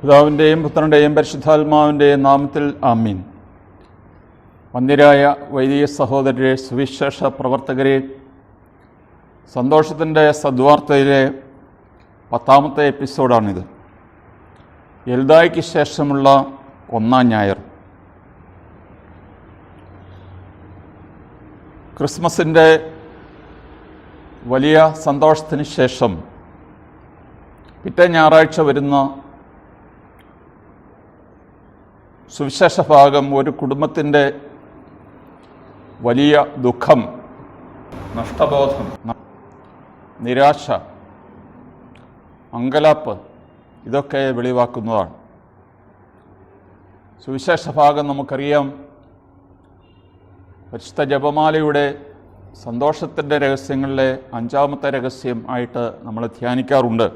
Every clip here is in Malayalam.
പിതാവിൻ്റെയും പുത്രൻ്റെയും പരിശുദ്ധാത്മാവിൻ്റെയും നാമത്തിൽ ആമീൻ. വന്ദ്യരായ വൈദിക സഹോദരരെ, സുവിശേഷ പ്രവർത്തകരെ, സന്തോഷത്തിൻ്റെ സദ്വാർത്തയിലെ 10ാമത്തെ എപ്പിസോഡാണിത്. എൽദായ്ക്ക് ശേഷമുള്ള 1-ാം ഞായർ. ക്രിസ്മസിൻ്റെ വലിയ സന്തോഷത്തിന് ശേഷം പിറ്റേ ഞായറാഴ്ച വരുന്ന സുവിശേഷ ഭാഗം ഒരു കുടുംബത്തിൻ്റെ വലിയ ദുഃഖം, നഷ്ടബോധം, നിരാശ, അങ്കലാപ്പ് ഇതൊക്കെ വെളിവാക്കുന്നതാണ്. സുവിശേഷ ഭാഗം നമുക്കറിയാം, പരിശുദ്ധ ജപമാലയുടെ സന്തോഷത്തിൻ്റെ രഹസ്യങ്ങളിലെ 5ാമത്തെ രഹസ്യം ആയിട്ട് നമ്മൾ ധ്യാനിക്കാറുണ്ട്.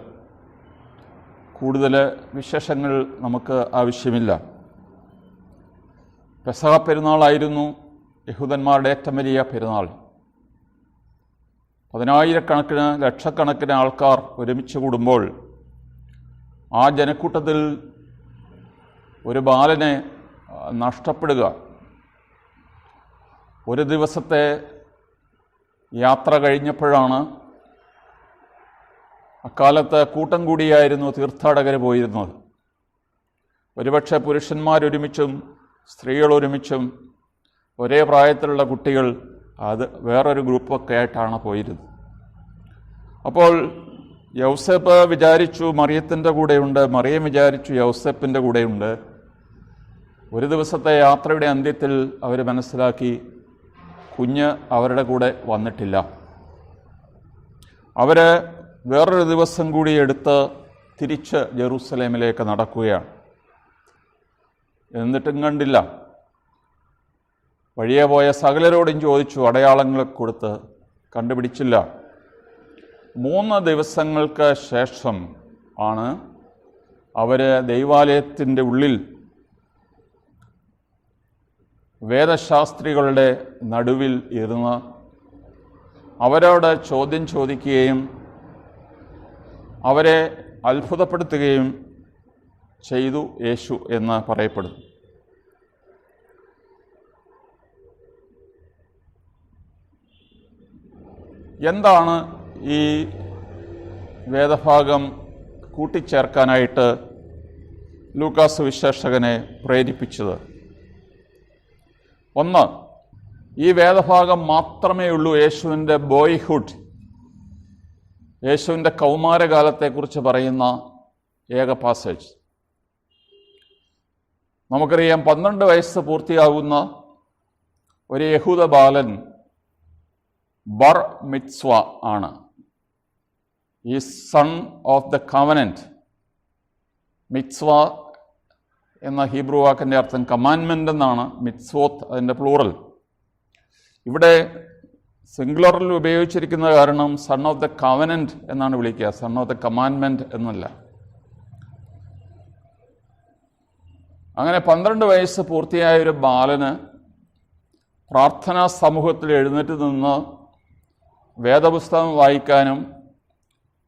കൂടുതൽ വിശേഷങ്ങൾ നമുക്ക് ആവശ്യമില്ല. പെസഹ പെരുന്നാളായിരുന്നു യഹൂദന്മാരുടെ ഏറ്റവും വലിയ പെരുന്നാൾ. 10,000-കണക്കിന് ലക്ഷക്കണക്കിന് ആൾക്കാർ ഒരുമിച്ച് കൂടുമ്പോൾ ആ ജനക്കൂട്ടത്തിൽ ഒരു ബാലനെ നഷ്ടപ്പെടുക, ഒരു ദിവസത്തെ യാത്ര കഴിഞ്ഞപ്പോഴാണ്. അക്കാലത്ത് കൂട്ടം കൂടിയായിരുന്നു തീർത്ഥാടകർ പോയിരുന്നത്. ഒരുപക്ഷെ പുരുഷന്മാരൊരുമിച്ചും സ്ത്രീകൾ ഒരുമിച്ചും ഒരേ പ്രായത്തിലുള്ള കുട്ടികൾ അത് വേറൊരു ഗ്രൂപ്പൊക്കെ ആയിട്ടാണ് പോയിരുന്നത്. അപ്പോൾ യൗസേപ്പ് വിചാരിച്ചു മറിയത്തിൻ്റെ കൂടെയുണ്ട്, മറിയം വിചാരിച്ചു യൗസേപ്പിൻ്റെ കൂടെയുണ്ട്. ഒരു ദിവസത്തെ യാത്രയുടെ അന്ത്യത്തിൽ അവർ മനസ്സിലാക്കി കുഞ്ഞ് അവരുടെ കൂടെ വന്നിട്ടില്ല. അവർ വേറൊരു ദിവസം കൂടി എടുത്ത് തിരിച്ച് ജെറൂസലേമിലേക്ക് നടക്കുകയാണ്. എന്നിട്ടും കണ്ടില്ല. വഴിയെ പോയ സകലരോടും ചോദിച്ചു, അടയാളങ്ങൾ കൊടുത്ത് കണ്ടുപിടിച്ചില്ല. 3 ദിവസങ്ങൾക്ക് ശേഷം ആണ് അവർ ദൈവാലയത്തിൻ്റെ ഉള്ളിൽ വേദശാസ്ത്രികളുടെ നടുവിൽ ഇരുന്ന് അവരോട് ചോദ്യം ചോദിക്കുകയും അവരെ അത്ഭുതപ്പെടുത്തുകയും ചെയ്തു യേശു എന്ന് പറയപ്പെടുന്നു. എന്താണ് ഈ വേദഭാഗം കൂട്ടിച്ചേർക്കാനായിട്ട് ലൂക്കാസ് സുവിശേഷകനെ പ്രേരിപ്പിച്ചത്? ഒന്ന്, ഈ വേദഭാഗം മാത്രമേ ഉള്ളൂ യേശുവിൻ്റെ ബോയ്ഹുഡ്, യേശുവിൻ്റെ കൗമാരകാലത്തെക്കുറിച്ച് പറയുന്ന ഏക പാസേജ്. നമുക്കറിയാം, 12 വയസ്സ് പൂർത്തിയാകുന്ന ഒരു യഹൂദ ബാലൻ ബർ മിത്സ്വ ആണ്. ഈ സൺ ഓഫ് ദ കവനന്റ്. മിത്സ്വ എന്ന ഹീബ്രു വാക്കിൻ്റെ അർത്ഥം കമാൻമെൻ്റ് എന്നാണ്. മിത്സ്വോത്ത് അതിൻ്റെ പ്ലൂറൽ. ഇവിടെ സിംഗുലറിൽ ഉപയോഗിച്ചിരിക്കുന്ന കാരണം സൺ ഓഫ് ദ കവനന്റ് എന്നാണ് വിളിക്കുക, സൺ ഓഫ് ദ കമാൻമെൻറ്റ് എന്നല്ല. അങ്ങനെ 12 വയസ്സ് പൂർത്തിയായ ഒരു ബാലന് പ്രാർത്ഥനാ സമൂഹത്തിൽ എഴുന്നേറ്റ് നിന്ന് വേദപുസ്തകം വായിക്കാനും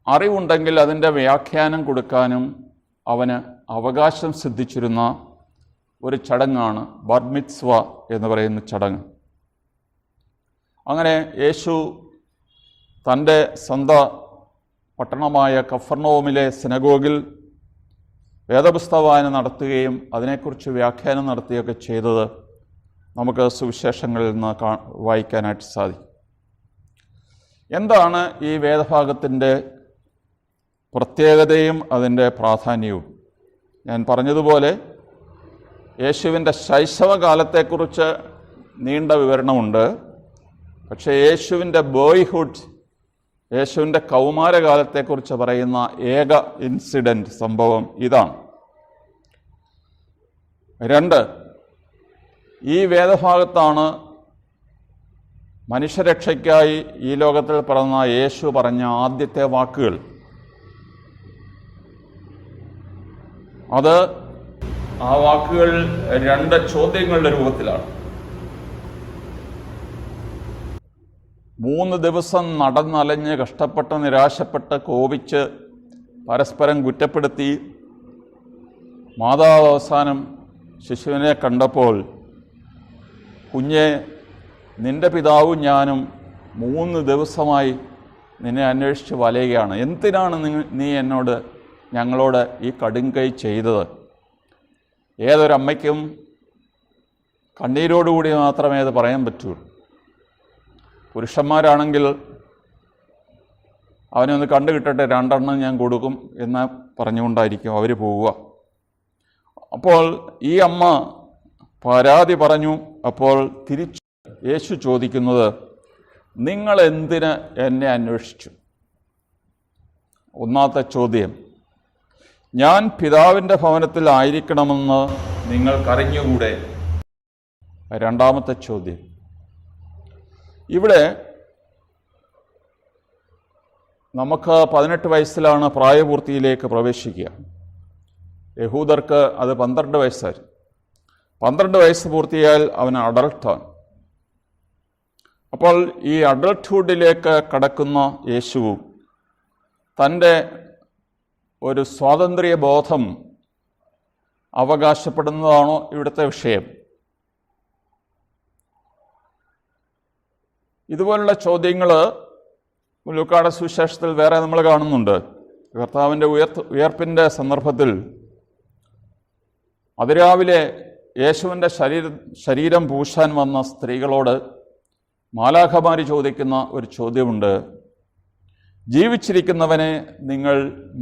അറിവുണ്ടെങ്കിൽ അതിൻ്റെ വ്യാഖ്യാനം കൊടുക്കാനും അവന് അവകാശം സിദ്ധിച്ചിരുന്ന ഒരു ചടങ്ങാണ് ബർ മിത്സ്വ എന്ന് പറയുന്ന ചടങ്ങ്. അങ്ങനെ യേശു തൻ്റെ സ്വന്തം പട്ടണമായ കഫർനഹൂമിലെ സിനഗോഗിൽ വേദപുസ്തക വായന നടത്തുകയും അതിനെക്കുറിച്ച് വ്യാഖ്യാനം നടത്തുകയൊക്കെ ചെയ്തത് നമുക്ക് സുവിശേഷങ്ങളിൽ നിന്ന് വായിക്കാനായിട്ട് സാധിക്കും. എന്താണ് ഈ വേദഭാഗത്തിൻ്റെ പ്രത്യേകതയും അതിൻ്റെ പ്രാധാന്യവും? ഞാൻ പറഞ്ഞതുപോലെ യേശുവിൻ്റെ ശൈശവകാലത്തെക്കുറിച്ച് നീണ്ട വിവരണമുണ്ട്. പക്ഷേ യേശുവിൻ്റെ ബോയ്ഹുഡ്, യേശുവിൻ്റെ കൗമാരകാലത്തെക്കുറിച്ച് പറയുന്ന ഏക ഇൻസിഡൻറ്റ്, സംഭവം ഇതാണ്. 2, ഈ വേദഭാഗത്താണ് മനുഷ്യരക്ഷയ്ക്കായി ഈ ലോകത്തിൽ പിറന്ന യേശു പറഞ്ഞ ആദ്യത്തെ വാക്കുകൾ. അത് ആ വാക്കുകൾ 2 ചോദ്യങ്ങളുടെ രൂപത്തിലാണ്. 3 ദിവസം നടന്നലഞ്ഞ് കഷ്ടപ്പെട്ട് നിരാശപ്പെട്ട് കോപിച്ച് പരസ്പരം കുറ്റപ്പെടുത്തി മാതാവ് അവസാനം ശിശുവിനെ കണ്ടപ്പോൾ, കുഞ്ഞെ, നിൻ്റെ പിതാവും ഞാനും 3 ദിവസമായി നിന്നെ അന്വേഷിച്ച് വലയുകയാണ്. എന്തിനാണ് നീ എന്നോട് ഞങ്ങളോട് ഈ കടുംകൈ ചെയ്തത്? ഏതൊരമ്മയ്ക്കും കണ്ണീരോടുകൂടി മാത്രമേ അത് പറയാൻ പറ്റുള്ളൂ. പുരുഷന്മാരാണെങ്കിൽ അവനെ ഒന്ന് കണ്ടു കിട്ടട്ടെ, 2 എണ്ണം ഞാൻ കൊടുക്കും എന്ന് പറഞ്ഞുകൊണ്ടായിരിക്കും അവർ പോവുക. അപ്പോൾ ഈ അമ്മ പരാതി പറഞ്ഞു. അപ്പോൾ തിരിച്ച് യേശു ചോദിക്കുന്നത്, നിങ്ങൾ എന്തിന് എന്നെ അന്വേഷിച്ചു? ഒന്നാമത്തെ ചോദ്യം, ഞാൻ പിതാവിൻ്റെ ഭവനത്തിൽ ആയിരിക്കണമെന്ന് നിങ്ങൾക്കറിഞ്ഞുകൂടെ? രണ്ടാമത്തെ ചോദ്യം, ഇവിടെ നമുക്ക് 18 വയസ്സിലാണ് പ്രായപൂർത്തിയിലേക്ക് പ്രവേശിക്കുക. യഹൂദർക്ക് അത് 12 വയസ്സായിരുന്നു. 12 വയസ്സ് പൂർത്തിയായാൽ അവൻ അഡൾട്ടാണ്. അപ്പോൾ ഈ അഡൾട്ട്ഹുഡിലേക്ക് കടക്കുന്ന യേശു തൻ്റെ ഒരു സ്വാതന്ത്ര്യ ബോധം അവകാശപ്പെടുന്നതാണോ ഇവിടുത്തെ വിഷയം? ഇതുപോലുള്ള ചോദ്യങ്ങൾ ലൂക്കായുടെ സുവിശേഷത്തിൽ വേറെ നമ്മൾ കാണുന്നുണ്ട്. കർത്താവിൻ്റെ ഉയർപ്പിൻ്റെ സന്ദർഭത്തിൽ അതിരാവിലെ യേശുവിൻ്റെ ശരീരം പൂശാൻ വന്ന സ്ത്രീകളോട് മാലാഖമാര് ചോദിക്കുന്ന ഒരു ചോദ്യമുണ്ട്, ജീവിച്ചിരിക്കുന്നവനെ നിങ്ങൾ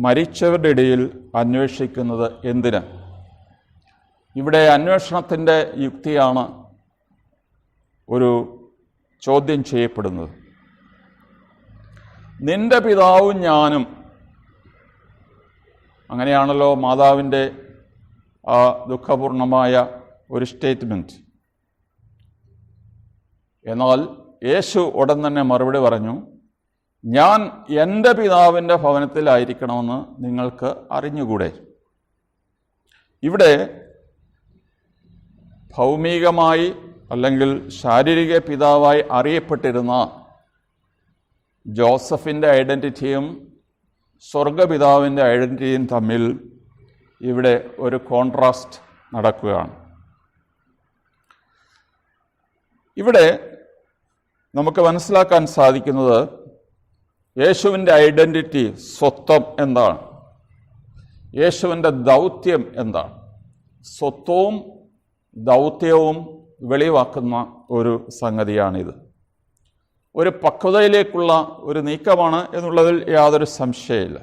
മരിച്ചവരുടെ ഇടയിൽ അന്വേഷിക്കുന്നത് എന്തിന്? ഇവിടെ അന്വേഷണത്തിൻ്റെ യുക്തിയാണ് ഒരു ചോദ്യം ചെയ്യപ്പെടുന്നത്. നിന്റെ പിതാവും ഞാനും, അങ്ങനെയാണല്ലോ മാതാവിൻ്റെ ആ ദുഃഖപൂർണമായ ഒരു സ്റ്റേറ്റ്മെൻറ്റ്. എന്നാൽ യേശു ഉടൻ തന്നെ മറുപടി പറഞ്ഞു, ഞാൻ എൻ്റെ പിതാവിൻ്റെ ഭവനത്തിലായിരിക്കണമെന്ന് നിങ്ങൾക്ക് അറിഞ്ഞുകൂടെ? ഇവിടെ ഭൗമികമായി അല്ലെങ്കിൽ ശാരീരിക പിതാവായി അറിയപ്പെട്ടിരുന്ന ജോസഫിൻ്റെ ഐഡൻറ്റിറ്റിയും സ്വർഗപിതാവിൻ്റെ ഐഡൻറ്റിറ്റിയും തമ്മിൽ ഇവിടെ ഒരു കോൺട്രാസ്റ്റ് നടക്കുകയാണ്. ഇവിടെ നമുക്ക് മനസ്സിലാക്കാൻ സാധിക്കുന്നത് യേശുവിൻ്റെ ഐഡൻറ്റിറ്റി, സ്വത്വം എന്താണ്, യേശുവിൻ്റെ ദൗത്യം എന്താണ്. സ്വത്വവും ദൗത്യവും വെളിവാക്കുന്ന ഒരു സംഗതിയാണിത്. ഒരു പക്വതയിലേക്കുള്ള ഒരു നീക്കമാണ് എന്നുള്ളതിൽ യാതൊരു സംശയമില്ല.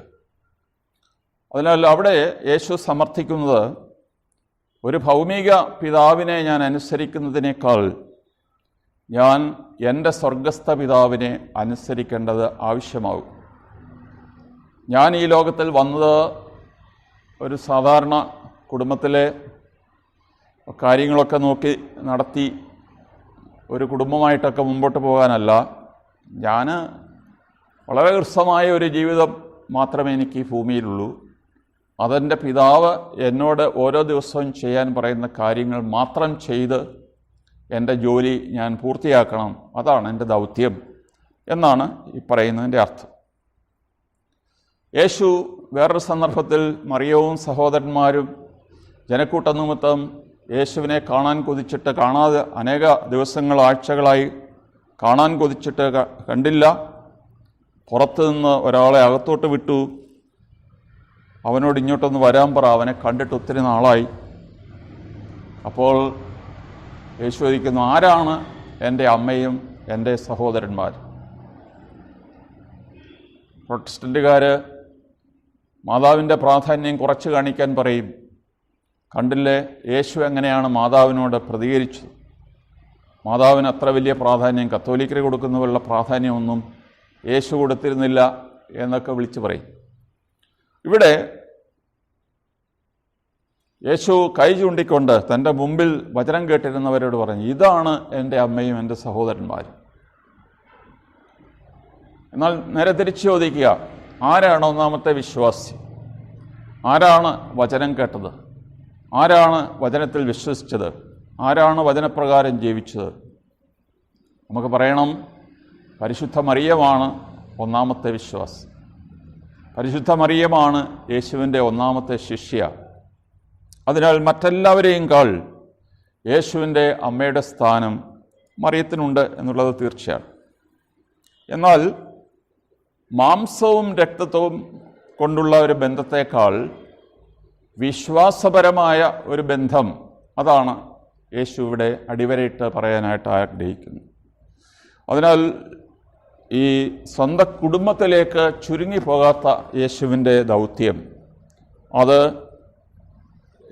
അതിനാൽ അവിടെ യേശു സമർത്ഥിക്കുന്നത്, ഒരു ഭൗമിക പിതാവിനെ ഞാൻ അനുസരിക്കുന്നതിനേക്കാൾ ഞാൻ എൻ്റെ സ്വർഗസ്ഥ പിതാവിനെ അനുസരിക്കേണ്ടത് ആവശ്യമാകും. ഞാൻ ഈ ലോകത്തിൽ വന്നത് ഒരു സാധാരണ കുടുംബത്തിലെ കാര്യങ്ങളൊക്കെ നോക്കി നടത്തി ഒരു കുടുംബമായിട്ടൊക്കെ മുമ്പോട്ട് പോകാനല്ല. ഞാൻ വളരെ ഹ്രസ്വമായ ഒരു ജീവിതം മാത്രമേ എനിക്ക് ഈ ഭൂമിയിലുള്ളൂ. അതെൻ്റെ പിതാവ് എന്നോട് ഓരോ ദിവസവും ചെയ്യാൻ പറയുന്ന കാര്യങ്ങൾ മാത്രം ചെയ്ത് എൻ്റെ ജോലി ഞാൻ പൂർത്തിയാക്കണം, അതാണ് എൻ്റെ ദൗത്യം എന്നാണ് ഈ പറയുന്നതിൻ്റെ അർത്ഥം. യേശു വേറൊരു സന്ദർഭത്തിൽ മറിയവും സഹോദരന്മാരും ജനക്കൂട്ട നിമിത്തം യേശുവിനെ കാണാൻ കൊതിച്ചിട്ട് കാണാതെ അനേക ദിവസങ്ങൾ, ആഴ്ചകളായി കാണാൻ കൊതിച്ചിട്ട് കണ്ടില്ല. പുറത്തു നിന്ന് ഒരാളെ അകത്തോട്ട് വിട്ടു, അവനോട് ഇങ്ങോട്ടൊന്ന് വരാൻ പറ, അവനെ കണ്ടിട്ട് ഒത്തിരി നാളായി. അപ്പോൾ യേശു ചോദിക്കുന്നു, ആരാണ് എൻ്റെ അമ്മയും എൻ്റെ സഹോദരന്മാർ? പ്രൊട്ടസ്റ്റൻ്റുകാർ മാതാവിൻ്റെ പ്രാധാന്യം കുറച്ച് കാണിക്കാൻ പറയും. കണ്ടില്ലേ യേശു എങ്ങനെയാണ് മാതാവിനോട് പ്രതികരിച്ചത്? മാതാവിന് അത്ര വലിയ പ്രാധാന്യം, കത്തോലിക്കർ കൊടുക്കുന്നവരുള്ള പ്രാധാന്യമൊന്നും യേശു കൊടുത്തിരുന്നില്ല എന്നൊക്കെ വിളിച്ചു പറയും. ഇവിടെ യേശു കൈ ചൂണ്ടിക്കൊണ്ട് തൻ്റെ മുമ്പിൽ വചനം കേട്ടിരുന്നവരോട് പറഞ്ഞു, ഇതാണ് എൻ്റെ അമ്മയും എൻ്റെ സഹോദരന്മാരും. എന്നാൽ നേരെ തിരിച്ചു ചോദിക്കുക, ആരാണ് ഒന്നാമത്തെ വിശ്വാസി? ആരാണ് വചനം കേട്ടത്? ആരാണ് വചനത്തിൽ വിശ്വസിച്ചത്? ആരാണ് വചനപ്രകാരം ജീവിച്ചത്? നമുക്ക് പറയണം, പരിശുദ്ധ മറിയമാണ് ഒന്നാമത്തെ വിശ്വാസി. പരിശുദ്ധ മറിയമാണ് യേശുവിൻ്റെ ഒന്നാമത്തെ ശിഷ്യ. അതിനാൽ മറ്റെല്ലാവരെയും കാൾ യേശുവിൻ്റെ അമ്മയുടെ സ്ഥാനം മറിയത്തിനുണ്ട് എന്നുള്ളത് തീർച്ചയാണ്. എന്നാൽ മാംസവും രക്തവും കൊണ്ടുള്ള ഒരു ബന്ധത്തേക്കാൾ വിശ്വാസപരമായ ഒരു ബന്ധം, അതാണ് യേശു ഇവിടെ അടിവരയിട്ട് പറയാനായിട്ട് ആഗ്രഹിക്കുന്നു. അതിനാൽ ഈ സ്വന്തം കുടുംബത്തിലേക്ക് ചുരുങ്ങിപ്പോകാത്ത യേശുവിൻ്റെ ദൗത്യം, അത്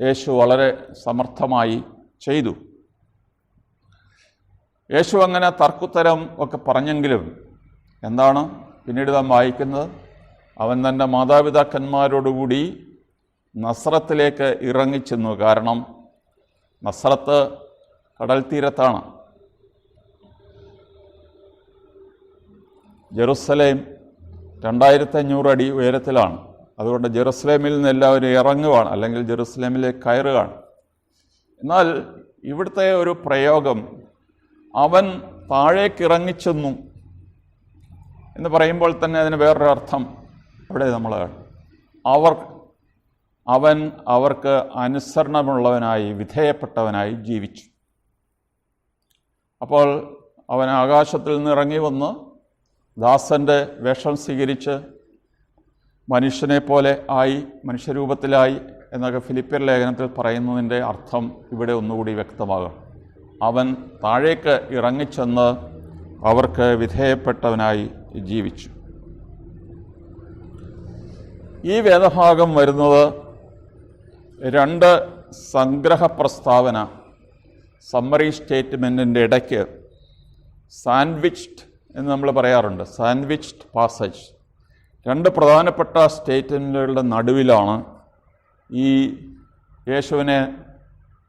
യേശു വളരെ സമർത്ഥമായി ചെയ്തു. യേശു അങ്ങനെ തർക്കുത്തരം ഒക്കെ പറഞ്ഞെങ്കിലും എന്താണ് പിന്നീട് നാം വായിക്കുന്നത്? അവൻ തൻ്റെ മാതാപിതാക്കന്മാരോടുകൂടി നസ്രത്തിലേക്ക് ഇറങ്ങിച്ചെന്നു. കാരണം നസ്രത്ത് കടൽ തീരത്താണ്. ജെറുസലേം 2500 അടി ഉയരത്തിലാണ്. അതുകൊണ്ട് ജെറുസലേമിൽ നിന്ന് എല്ലാവരും ഇറങ്ങുകയാണ്, അല്ലെങ്കിൽ ജെറുസലേമിലേക്ക് കയറുകയാണ്. എന്നാൽ ഇവിടുത്തെ ഒരു പ്രയോഗം, അവൻ താഴേക്കിറങ്ങിച്ചെന്നു എന്ന് പറയുമ്പോൾ തന്നെ അതിന് വേറൊരു അർത്ഥം അവിടെ നമ്മൾ അവൻ അവർക്ക് അനുസരണമുള്ളവനായി, വിധേയപ്പെട്ടവനായി ജീവിച്ചു. അപ്പോൾ അവൻ ആകാശത്തിൽ നിന്ന് ഇറങ്ങി വന്ന് ദാസൻ്റെ വേഷം സ്വീകരിച്ച് മനുഷ്യനെ പോലെ ആയി, മനുഷ്യരൂപത്തിലായി എന്നൊക്കെ ഫിലിപ്പിയർ ലേഖനത്തിൽ പറയുന്നതിൻ്റെ അർത്ഥം ഇവിടെ ഒന്നുകൂടി വ്യക്തമാകും. അവൻ താഴേക്ക് ഇറങ്ങിച്ചെന്ന് അവർക്ക് വിധേയപ്പെട്ടവനായി ജീവിച്ചു. ഈ വേദഭാഗം വരുന്നത് 2 സംഗ്രഹ പ്രസ്താവന, സമ്മറി സ്റ്റേറ്റ്മെൻറ്റിൻ്റെ ഇടയ്ക്ക് സാൻഡ്വിച്ച്ഡ് എന്ന് നമ്മൾ പറയാറുണ്ട്. സാൻഡ്വിച്ച്ഡ് പാസേജ്, 2 പ്രധാനപ്പെട്ട സ്റ്റേറ്റ്മെൻറ്റുകളുടെ നടുവിലാണ് ഈ യേശുവിനെ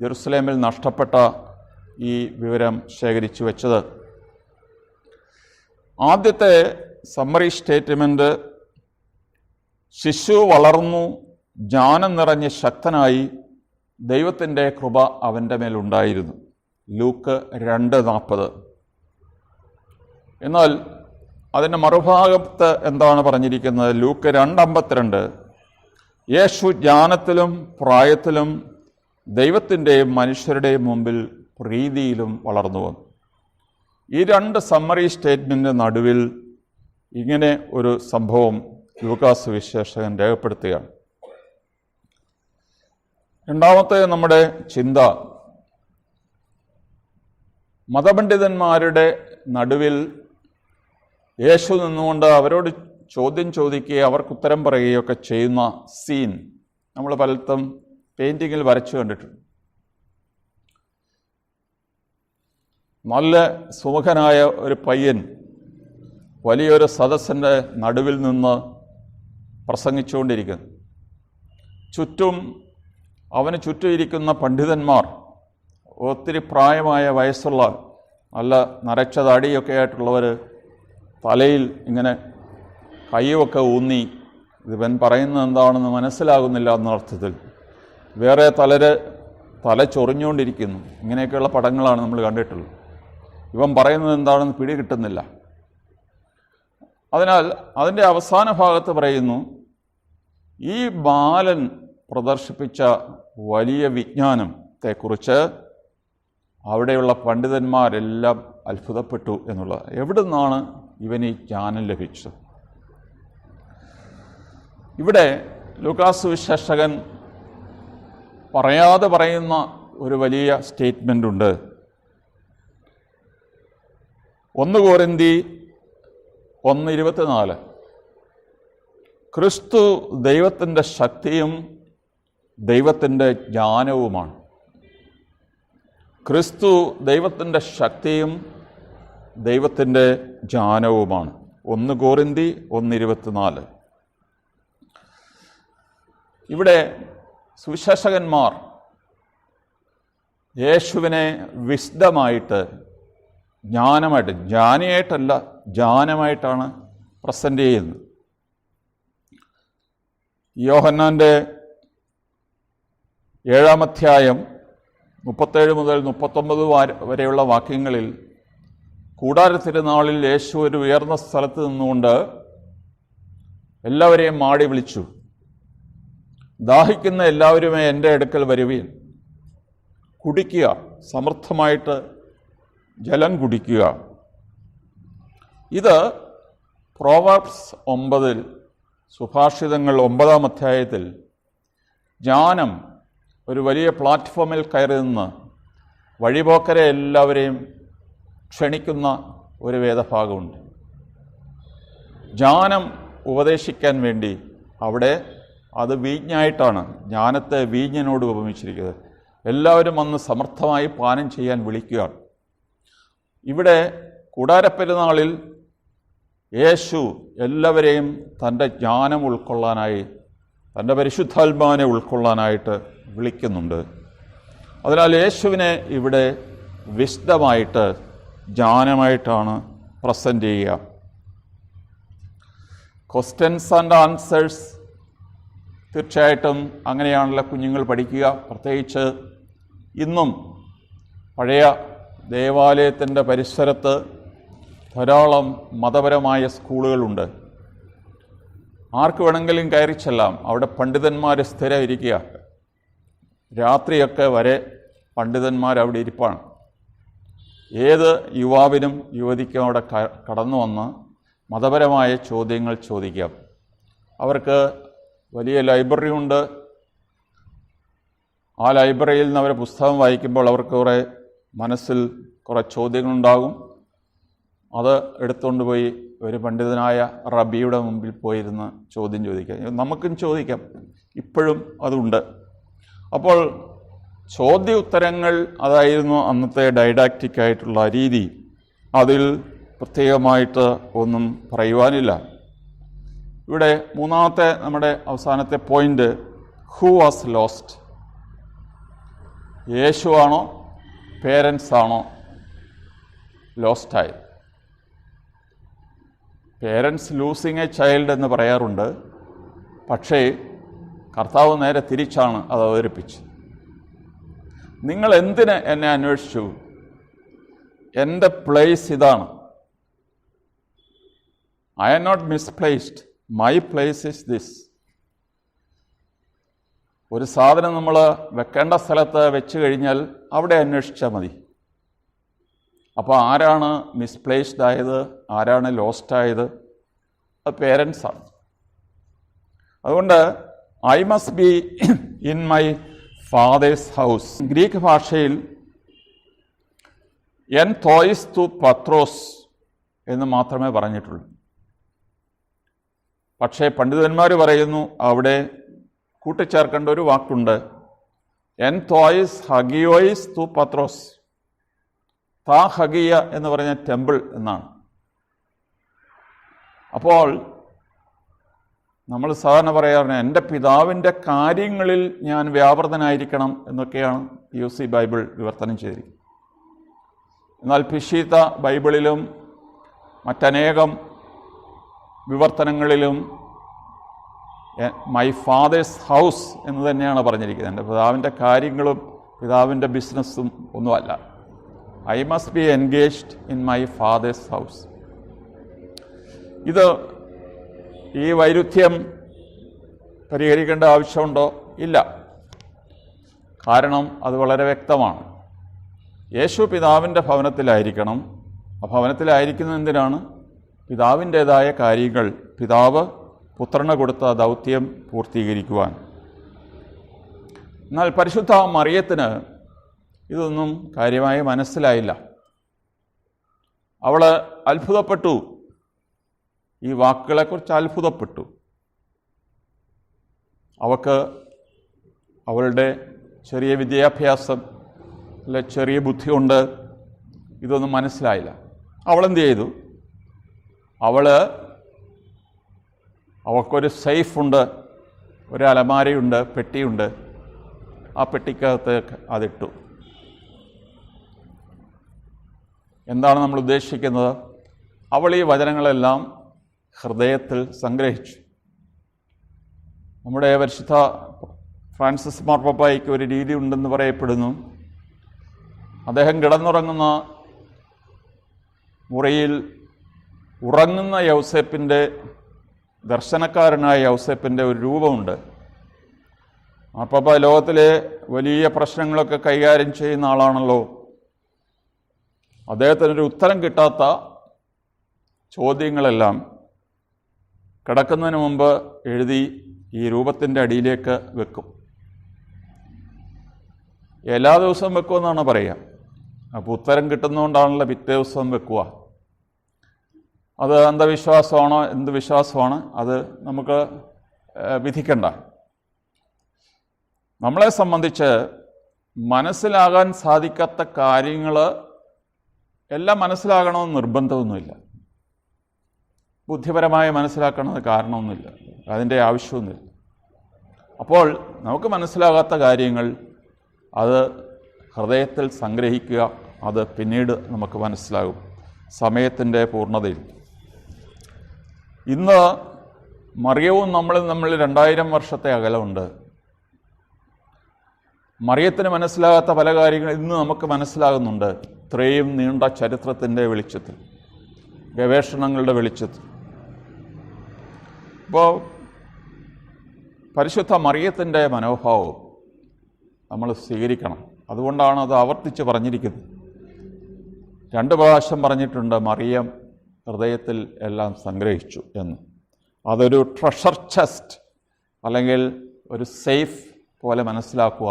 ജെറുസലേമിൽ നഷ്ടപ്പെട്ട ഈ വിവരം ശേഖരിച്ചു വെച്ചത്. ആദ്യത്തെ സമ്മറി സ്റ്റേറ്റ്മെൻറ്റ്, ശിശു വളർന്നു ജ്ഞാനം നിറഞ്ഞ് ശക്തനായി, ദൈവത്തിൻ്റെ കൃപ അവൻ്റെ മേലുണ്ടായിരുന്നു. ലൂക്ക് 2:40. എന്നാൽ അതിൻ്റെ മറുഭാഗത്ത് എന്താണ് പറഞ്ഞിരിക്കുന്നത്? ലൂക്ക് 2:52, യേശു ജ്ഞാനത്തിലും പ്രായത്തിലും ദൈവത്തിൻ്റെയും മനുഷ്യരുടെയും മുമ്പിൽ പ്രീതിയിലും വളർന്നു വന്നു. ഈ 2 സമ്മറി സ്റ്റേറ്റ്മെൻറ്റിന് നടുവിൽ ഇങ്ങനെ ഒരു സംഭവം ലൂക്കാസ് വിശേഷകൻ രേഖപ്പെടുത്തുകയാണ്. രണ്ടാമത്തെ നമ്മുടെ ചിന്ത, മതപണ്ഡിതന്മാരുടെ നടുവിൽ യേശു നിന്നുകൊണ്ട് അവരോട് ചോദ്യം ചോദിക്കുകയും അവർക്ക് ഉത്തരം പറയുകയൊക്കെ ചെയ്യുന്ന സീൻ നമ്മൾ പലത്തും പെയിൻറ്റിങ്ങിൽ വരച്ചു കണ്ടിട്ടുണ്ട്. നല്ല സുമുഖനായ ഒരു പയ്യൻ വലിയൊരു സദസ്സിൻ്റെ നടുവിൽ നിന്ന് പ്രസംഗിച്ചുകൊണ്ടിരിക്കുന്നു. അവന് ചുറ്റും ഇരിക്കുന്ന പണ്ഡിതന്മാർ, ഒത്തിരി പ്രായമായ വയസ്സുള്ള നല്ല നരച്ച താടിയൊക്കെ ആയിട്ടുള്ളവർ, തലയിൽ ഇങ്ങനെ കൈയൊക്കെ ഊന്നി, ഇവൻ പറയുന്നത് എന്താണെന്ന് മനസ്സിലാകുന്നില്ല എന്ന അർത്ഥത്തിൽ വേറെ തല ചൊറിഞ്ഞുകൊണ്ടിരിക്കുന്നു. ഇങ്ങനെയൊക്കെയുള്ള പടങ്ങളാണ് നമ്മൾ കണ്ടിട്ടുള്ളത്. ഇവൻ പറയുന്നത് എന്താണെന്ന് പിടി കിട്ടുന്നില്ല. അതിനാൽ അതിൻ്റെ അവസാന ഭാഗത്ത് പറയുന്നു, ഈ ബാലൻ പ്രദർശിപ്പിച്ച വലിയ വിജ്ഞാനത്തെക്കുറിച്ച് അവിടെയുള്ള പണ്ഡിതന്മാരെല്ലാം അത്ഭുതപ്പെട്ടു എന്നുള്ളത്. എവിടെ നിന്നാണ് ഇവന് ഈ ജ്ഞാനം ലഭിച്ചത്? ഇവിടെ ലൂക്കാസ് വിശേഷകൻ പറയാതെ പറയുന്ന ഒരു വലിയ സ്റ്റേറ്റ്മെൻ്റ് ഉണ്ട്. 1 കൊരിന്തി 1:24, ക്രിസ്തു ദൈവത്തിൻ്റെ ശക്തിയും ദൈവത്തിൻ്റെ ജ്ഞാനവുമാണ്. ക്രിസ്തു ദൈവത്തിൻ്റെ ശക്തിയും ദൈവത്തിൻ്റെ ജ്ഞാനവുമാണ്. 1 കൊരിന്തി 1:24. ഇവിടെ സുവിശേഷകന്മാർ യേശുവിനെ വിശദമായിട്ട്, ജ്ഞാനമായിട്ട്, ജ്ഞാനിയായിട്ടല്ല ജ്ഞാനമായിട്ടാണ് പ്രസൻറ്റ് ചെയ്യുന്നത്. യോഹന്നാൻ്റെ 7-ാം അധ്യായം 37 മുതൽ 39 വരെയുള്ള വാക്യങ്ങളിൽ കൂടാരത്തിരുനാളിൽ യേശു ഒരു ഉയർന്ന സ്ഥലത്ത് നിന്നുകൊണ്ട് എല്ലാവരെയും മാടി വിളിച്ചു. ദാഹിക്കുന്ന എല്ലാവരുമേ എൻ്റെ അടുക്കൽ വരുവീൻ, കുടിക്കുക, സമൃദ്ധമായിട്ട് ജലം കുടിക്കുക. ഇത് പ്രോവർബ്സ് 9 സുഭാഷിതങ്ങൾ 9-ാം അധ്യായത്തിൽ ജ്ഞാനം ഒരു വലിയ പ്ലാറ്റ്ഫോമിൽ കയറി നിന്ന് വഴിപോക്കരെ എല്ലാവരെയും ക്ഷണിക്കുന്ന ഒരു വേദഭാഗമുണ്ട്. ജ്ഞാനം ഉപദേശിക്കാൻ വേണ്ടി അവിടെ അത് വീഞ്ഞായിട്ടാണ്, ജ്ഞാനത്തെ വീഞ്ഞിനോട് ഉപമിച്ചിരിക്കുന്നത്. എല്ലാവരും വന്ന് സമർത്ഥമായി പാനം ചെയ്യാൻ വിളിക്കുകയാണ്. ഇവിടെ കൂടാരപ്പെരുന്നാളിൽ യേശു എല്ലാവരെയും തൻ്റെ ജ്ഞാനം ഉൾക്കൊള്ളാനായി, തൻ്റെ പരിശുദ്ധാത്മാവിനെ ഉൾക്കൊള്ളാനായിട്ട് വിളിക്കുന്നുണ്ട്. അതിനാൽ യേശുവിനെ ഇവിടെ വിശദമായിട്ട് ജ്ഞാനമായിട്ടാണ് പ്രസൻറ്റ് ചെയ്യുക. ക്വസ്റ്റ്യൻസ് ആൻഡ് ആൻസേഴ്സ് തീർച്ചയായിട്ടും അങ്ങനെയാണല്ലോ കുഞ്ഞുങ്ങൾ പഠിക്കുക. പ്രത്യേകിച്ച് ഇന്നും പഴയ ദേവാലയത്തിൻ്റെ പരിസരത്ത് ധാരാളം മതപരമായ സ്കൂളുകളുണ്ട്. ആർക്ക് വേണമെങ്കിലും കയറി ചെല്ലാം. അവിടെ പണ്ഡിതന്മാർ സ്ഥിരം ഇരിക്കുക. രാത്രിയൊക്കെ വരെ പണ്ഡിതന്മാരവിടെ ഇരിപ്പാണ്. ഏത് യുവാവിനും യുവതിക്കും അവിടെ കടന്നു വന്ന് മതപരമായ ചോദ്യങ്ങൾ ചോദിക്കാം. അവർക്ക് വലിയ ലൈബ്രറി ഉണ്ട്. ആ ലൈബ്രറിയിൽ നിന്ന് അവർ പുസ്തകം വായിക്കുമ്പോൾ അവർക്ക് കുറേ മനസ്സിൽ കുറേ ചോദ്യങ്ങളുണ്ടാകും. അത് എടുത്തുകൊണ്ട് പോയി ഒരു പണ്ഡിതനായ റബിയുടെ മുമ്പിൽ പോയിരുന്ന് ചോദ്യം ചോദിക്കാം. നമുക്കും ചോദിക്കാം, ഇപ്പോഴും അതുണ്ട്. അപ്പോൾ ചോദ്യ ഉത്തരങ്ങൾ അതായിരുന്നു അന്നത്തെ ഡൈഡാക്റ്റിക് ആയിട്ടുള്ള രീതി. അതിൽ പ്രത്യേകമായിട്ട് ഒന്നും പറയുവാനില്ല. ഇവിടെ മൂന്നാമത്തെ നമ്മുടെ അവസാനത്തെ പോയിന്റ്, ഹൂ വാസ് ലോസ്റ്റ്? യേശുവാണോ പേരൻസ് ആണോ ലോസ്റ്റായത്? പേരൻസ് ലൂസിങ് എ ചൈൽഡ് എന്ന് പറയാറുണ്ട്. പക്ഷേ കർത്താവ് നേരെ തിരിച്ചാണ് അത് അവതരിപ്പിച്ചത്. നിങ്ങൾ എന്തിന് എന്നെ അന്വേഷിച്ചു? എൻ്റെ പ്ലേസ് ഇതാണ്. I am not misplaced, my place is this. ഒരു സാധനം നമ്മൾ വെക്കേണ്ട സ്ഥലത്ത് വെച്ച് കഴിഞ്ഞാൽ അവിടെ അന്വേഷിച്ചാൽ മതി. അപ്പോൾ ആരാണ് മിസ്പ്ലേസ്ഡ് ആയത്, ആരാണ് ലോസ്റ്റ് ആയത്? അത് പേരൻസാണ്. അതുകൊണ്ട് I must be in my fathers house. Greek ഭാഷയിൽ എൻ തോയിസ് തു പത്രോസ് എന്ന് മാത്രമേ പറഞ്ഞിട്ടുള്ളൂ. പക്ഷേ പണ്ഡിതന്മാർ പറയുന്നു അവിടെ കൂട്ടിച്ചേർക്കേണ്ട ഒരു വാക്കുണ്ട്, എൻ തോയിസ് ഹഗിയോയിസ് തു പത്രോസ്. താ ഹഗിയ എന്ന് പറഞ്ഞ ടെമ്പിൾ എന്നാണ്. അപ്പോൾ നമ്മൾ സാധാരണ പറയാറുണ്ട്, എൻ്റെ പിതാവിൻ്റെ കാര്യങ്ങളിൽ ഞാൻ വ്യാപൃതനായിരിക്കണം എന്നൊക്കെയാണ് POC ബൈബിൾ വിവർത്തനം ചെയ്തിരിക്കുന്നത്. എന്നാൽ പിശീത്ത ബൈബിളിലും മറ്റനേകം വിവർത്തനങ്ങളിലും മൈ ഫാദേഴ്സ് ഹൗസ് എന്ന് തന്നെയാണ് പറഞ്ഞിരിക്കുന്നത്. എൻ്റെ പിതാവിൻ്റെ കാര്യങ്ങളും പിതാവിൻ്റെ ബിസിനസ്സും ഒന്നുമല്ല. I must be engaged in my fathers house. ഇത് ഈ വൈരുദ്ധ്യം പരിഹരിക്കേണ്ട ആവശ്യമുണ്ടോ? ഇല്ല. കാരണം അത് വളരെ വ്യക്തമാണ്. യേശു പിതാവിൻ്റെ ഭവനത്തിലായിരിക്കണം. ആ ഭവനത്തിലായിരിക്കുന്നത് എന്തിനാണ്? പിതാവിൻ്റേതായ കാര്യങ്ങൾ, പിതാവ് പുത്രന് കൊടുത്ത ദൗത്യം പൂർത്തീകരിക്കുവാൻ. എന്നാൽ പരിശുദ്ധ മറിയത്തിന് ഇതൊന്നും കാര്യമായി മനസ്സിലായില്ല. അവൾ അത്ഭുതപ്പെട്ടു, ഈ വാക്കുകളെക്കുറിച്ച് അത്ഭുതപ്പെട്ടു. അവൾക്ക് അവളുടെ ചെറിയ വിദ്യാഭ്യാസം അല്ലെ ചെറിയ ബുദ്ധി കൊണ്ട് ഇതൊന്നും മനസ്സിലായില്ല. അവളെന്ത് ചെയ്തു? അവൾക്കൊരു സേഫുണ്ട്, ഒരു അലമാരയുണ്ട്, പെട്ടിയുണ്ട്. ആ പെട്ടിക്കകത്ത് അതിട്ടു. എന്താണ് നമ്മൾ ഉദ്ദേശിക്കുന്നത്? അവൾ ഈ വചനങ്ങളെല്ലാം ഹൃദയത്തിൽ സംഗ്രഹിച്ചു. നമ്മുടെ പരിശുദ്ധ ഫ്രാൻസിസ് മാർപ്പാപ്പായ്ക്ക് ഒരു രീതി ഉണ്ടെന്ന് പറയപ്പെടുന്നു. അദ്ദേഹം കിടന്നുറങ്ങുന്ന മുറിയിൽ ഉറങ്ങുന്ന യൗസേപ്പിൻ്റെ, ദർശനക്കാരനായ യൗസേപ്പിൻ്റെ ഒരു രൂപമുണ്ട്. മാർപ്പാപ്പ ലോകത്തിലെ വലിയ പ്രശ്നങ്ങളൊക്കെ കൈകാര്യം ചെയ്യുന്ന ആളാണല്ലോ. അദ്ദേഹത്തിനൊരു ഉത്തരം കിട്ടാത്ത ചോദ്യങ്ങളെല്ലാം കിടക്കുന്നതിന് മുമ്പ് എഴുതി ഈ രൂപത്തിൻ്റെ അടിയിലേക്ക് വെക്കും. എല്ലാ ദിവസവും വെക്കുമെന്നാണ് പറയുക. അപ്പോൾ ഉത്തരം കിട്ടുന്നതുകൊണ്ടാണല്ലോ പിറ്റേ ദിവസം വെക്കുക. അത് അന്ധവിശ്വാസമാണോ എന്ത് വിശ്വാസമാണ് അത് നമുക്ക് വിധിക്കണ്ട. നമ്മളെ സംബന്ധിച്ച് മനസ്സിലാകാൻ സാധിക്കാത്ത കാര്യങ്ങൾ എല്ലാം മനസ്സിലാകണമെന്ന് നിർബന്ധമൊന്നുമില്ല. ബുദ്ധിപരമായി മനസ്സിലാക്കണമെന്ന് കാരണമൊന്നുമില്ല, അതിൻ്റെ ആവശ്യമൊന്നുമില്ല. അപ്പോൾ നമുക്ക് മനസ്സിലാകാത്ത കാര്യങ്ങൾ അത് ഹൃദയത്തിൽ സംഗ്രഹിക്കുക, അത് പിന്നീട് നമുക്ക് മനസ്സിലാകും സമയത്തിൻ്റെ പൂർണ്ണതയിൽ. ഇന്ന് മറിയവും നമ്മളും തമ്മിൽ 2000 വർഷത്തെ അകലമുണ്ട്. മറിയത്തിന് മനസ്സിലാകാത്ത പല കാര്യങ്ങളും ഇന്ന് നമുക്ക് മനസ്സിലാകുന്നുണ്ട്. ഇത്രയും നീണ്ട ചരിത്രത്തിൻ്റെ വെളിച്ചത്തിൽ, ഗവേഷണങ്ങളുടെ വെളിച്ചത്തിൽ. ഇപ്പോൾ പരിശുദ്ധ മറിയത്തിൻ്റെ മനോഭാവവും നമ്മൾ സ്വീകരിക്കണം. അതുകൊണ്ടാണ് അത് ആവർത്തിച്ച് പറഞ്ഞിരിക്കുന്നത്. 2 പ്രാവശ്യം പറഞ്ഞിട്ടുണ്ട് മറിയം ഹൃദയത്തിൽ എല്ലാം സംഗ്രഹിച്ചു എന്ന്. അതൊരു ട്രഷർ ചെസ്റ്റ് അല്ലെങ്കിൽ ഒരു സേഫ് പോലെ മനസ്സിലാക്കുക.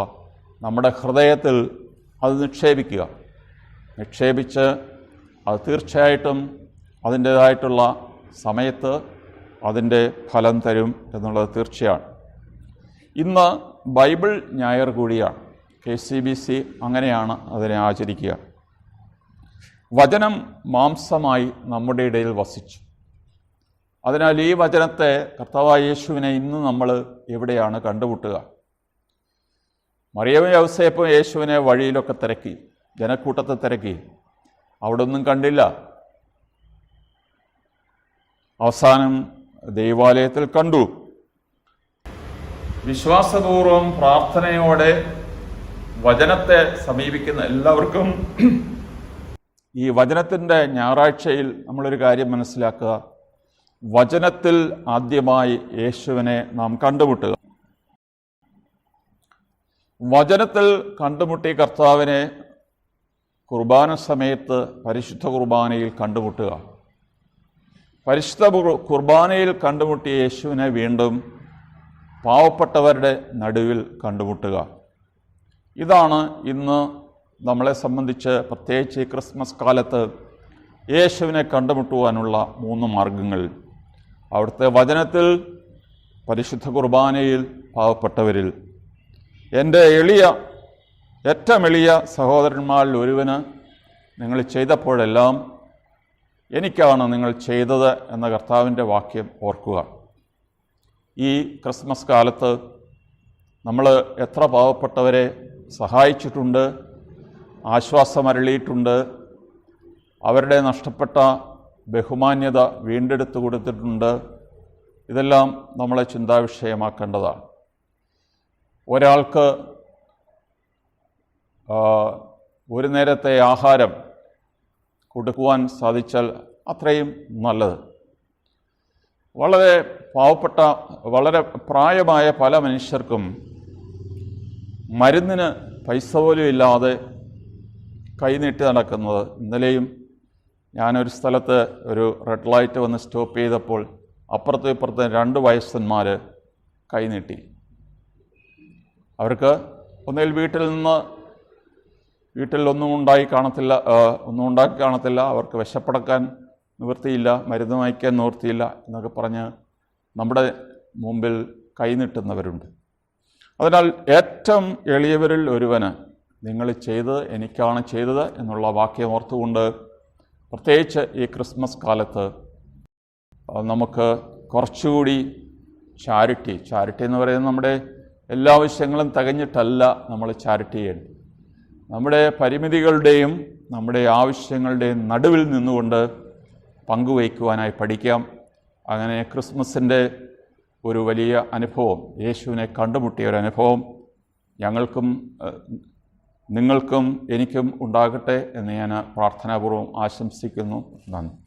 നമ്മുടെ ഹൃദയത്തിൽ അത് നിക്ഷേപിച്ച് അത് തീർച്ചയായിട്ടും അതിൻ്റേതായിട്ടുള്ള സമയത്ത് അതിൻ്റെ ഫലം തരും എന്നുള്ളത് തീർച്ചയാണ്. ഇന്ന് ബൈബിൾ ഞായർ കൂടിയാണ്. KCBC അങ്ങനെയാണ് അതിനെ ആചരിക്കുക. വചനം മാംസമായി നമ്മുടെ ഇടയിൽ വസിച്ചു. അതിനാൽ ഈ വചനത്തെ, കർത്താവായ യേശുവിനെ ഇന്ന് നമ്മൾ എവിടെയാണ് കണ്ടുമുട്ടുക? മറിയവും യൗസേപ്പും യേശുവിനെ വഴിയിലൊക്കെ തിരക്കി, ജനക്കൂട്ടത്തെ തിരക്കി, അവിടെ ഒന്നും കണ്ടില്ല. അവസാനം ദൈവാലയത്തിൽ കണ്ടു. വിശ്വാസപൂർവം പ്രാർത്ഥനയോടെ വചനത്തെ സമീപിക്കുന്ന എല്ലാവർക്കും ഈ വചനത്തിൻ്റെ ഞായറാഴ്ചയിൽ നമ്മളൊരു കാര്യം മനസ്സിലാക്കുക. വചനത്തിൽ ആദ്യമായി യേശുവിനെ നാം കണ്ടുമുട്ടുക. വചനത്തിൽ കണ്ടുമുട്ടിയ കർത്താവിനെ കുർബാന സമയത്ത് പരിശുദ്ധ കുർബാനയിൽ കണ്ടുമുട്ടുക. പരിശുദ്ധ കുർബാനയിൽ കണ്ടുമുട്ടിയ യേശുവിനെ വീണ്ടും പാവപ്പെട്ടവരുടെ നടുവിൽ കണ്ടുമുട്ടുക. ഇതാണ് ഇന്ന് നമ്മളെ സംബന്ധിച്ച്, പ്രത്യേകിച്ച് ഈ ക്രിസ്മസ് കാലത്ത് യേശുവിനെ കണ്ടുമുട്ടുവാനുള്ള 3 മാർഗങ്ങൾ. അവിടുത്തെ വചനത്തിൽ, പരിശുദ്ധ കുർബാനയിൽ, പാവപ്പെട്ടവരിൽ. എൻ്റെ ഏറ്റവും എളിയ സഹോദരന്മാരിൽ ഒരുവന് നിങ്ങൾ ചെയ്തപ്പോഴെല്ലാം എനിക്കാണ് നിങ്ങൾ ചെയ്തത് എന്ന കർത്താവിൻ്റെ വാക്യം ഓർക്കുക. ഈ ക്രിസ്മസ് കാലത്ത് നമ്മൾ എത്ര പാവപ്പെട്ടവരെ സഹായിച്ചിട്ടുണ്ട്, ആശ്വാസമരളിയിട്ടുണ്ട്, അവരുടെ നഷ്ടപ്പെട്ട ബഹുമാന്യത വീണ്ടെടുത്തു കൊടുത്തിട്ടുണ്ട്. ഇതെല്ലാം നമ്മളെ ചിന്താവിഷയമാക്കേണ്ടതാണ്. ഒരാൾക്ക് ഒരു നേരത്തെ ആഹാരം കൊടുക്കുവാൻ സാധിച്ചാൽ അത്രയും നല്ലത്. വളരെ പാവപ്പെട്ട, വളരെ പ്രായമായ പല മനുഷ്യർക്കും മരുന്നിന് പൈസ പോലും ഇല്ലാതെ കൈനീട്ടി നടക്കുന്നത്. ഇന്നലെയും ഞാനൊരു സ്ഥലത്ത് ഒരു റെഡ് ലൈറ്റ് വന്ന് സ്റ്റോപ്പ് ചെയ്തപ്പോൾ അപ്പുറത്തും ഇപ്പുറത്തും 2 വയസ്സന്മാർ കൈനീട്ടി. അവർക്ക് ഒന്നുകിൽ വീട്ടിലൊന്നും ഉണ്ടാക്കി കാണത്തില്ല, അവർക്ക് വിശപ്പടക്കാൻ നിവൃത്തിയില്ല, മരുന്ന് വാങ്ങിക്കാൻ നിവൃത്തിയില്ല എന്നൊക്കെ പറഞ്ഞ് നമ്മുടെ മുമ്പിൽ കൈനീട്ടുന്നവരുണ്ട്. അതിനാൽ ഏറ്റവും എളിയവരിൽ ഒരുവന് നിങ്ങൾ ചെയ്തത് എനിക്കാണ് ചെയ്തത് എന്നുള്ള വാക്യം ഓർത്തുകൊണ്ട്, പ്രത്യേകിച്ച് ഈ ക്രിസ്മസ് കാലത്ത് നമുക്ക് കുറച്ചുകൂടി ചാരിറ്റി എന്ന് പറയുന്നത് നമ്മുടെ എല്ലാ ആവശ്യങ്ങളും തികഞ്ഞിട്ടല്ല നമ്മൾ ചാരിറ്റി ചെയ്യേണ്ടത്. നമ്മുടെ പരിമിതികളുടെയും നമ്മുടെ ആവശ്യങ്ങളുടെയും നടുവിൽ നിന്നുകൊണ്ട് പങ്കുവയ്ക്കുവാനായി പഠിക്കാം. അങ്ങനെ ക്രിസ്മസിൻ്റെ ഒരു വലിയ അനുഭവം, യേശുവിനെ കണ്ടുമുട്ടിയ ഒരു അനുഭവം ഞങ്ങൾക്കും നിങ്ങൾക്കും എനിക്കും ഉണ്ടാകട്ടെ എന്ന് ഞാൻ പ്രാർത്ഥനാപൂർവ്വം ആശംസിക്കുന്നു. നന്ദി.